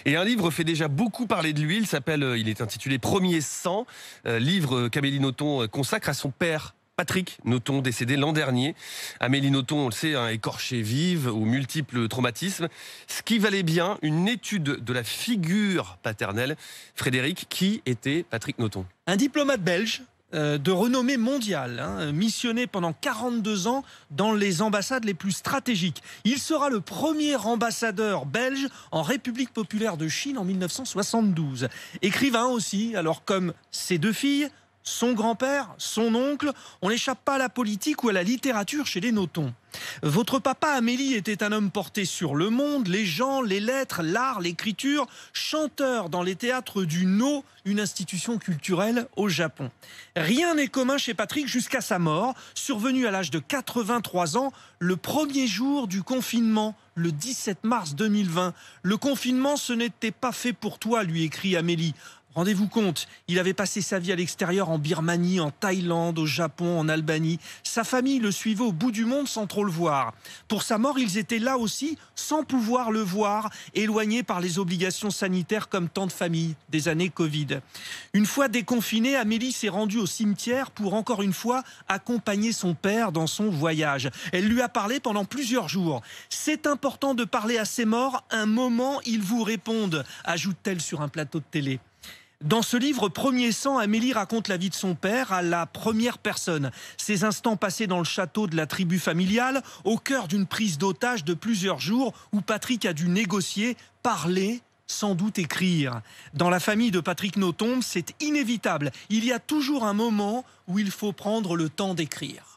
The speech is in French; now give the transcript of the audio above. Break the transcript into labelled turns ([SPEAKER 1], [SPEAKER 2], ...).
[SPEAKER 1] Et un livre fait déjà beaucoup parler de lui. Il est intitulé Premier sang, livre qu'Amélie Nothomb consacre à son père. Patrick Nothomb, décédé l'an dernier. Amélie Nothomb, on le sait, écorchée vive aux multiples traumatismes. Ce qui valait bien une étude de la figure paternelle. Frédéric, qui était Patrick Nothomb?
[SPEAKER 2] Un diplomate belge de renommée mondiale, missionné pendant 42 ans dans les ambassades les plus stratégiques. Il sera le premier ambassadeur belge en République populaire de Chine en 1972. Écrivain aussi, alors comme ses deux filles, son grand-père, son oncle, on n'échappe pas à la politique ou à la littérature chez les Nothomb. Votre papa Amélie était un homme porté sur le monde, les gens, les lettres, l'art, l'écriture, chanteur dans les théâtres du No, une institution culturelle au Japon. Rien n'est commun chez Patrick jusqu'à sa mort, survenue à l'âge de 83 ans, le premier jour du confinement, le 17 mars 2020. Le confinement, ce n'était pas fait pour toi, lui écrit Amélie. Rendez-vous compte, il avait passé sa vie à l'extérieur en Birmanie, en Thaïlande, au Japon, en Albanie. Sa famille le suivait au bout du monde sans trop le voir. Pour sa mort, ils étaient là aussi, sans pouvoir le voir, éloignés par les obligations sanitaires comme tant de familles des années Covid. Une fois déconfinée, Amélie s'est rendue au cimetière pour encore une fois accompagner son père dans son voyage. Elle lui a parlé pendant plusieurs jours. C'est important de parler à ses morts, un moment ils vous répondent, ajoute-t-elle sur un plateau de télé. Dans ce livre, Premier sang, Amélie raconte la vie de son père à la première personne. Ses instants passés dans le château de la tribu familiale, au cœur d'une prise d'otage de plusieurs jours où Patrick a dû négocier, parler, sans doute écrire. Dans la famille de Patrick Nothomb, c'est inévitable. Il y a toujours un moment où il faut prendre le temps d'écrire.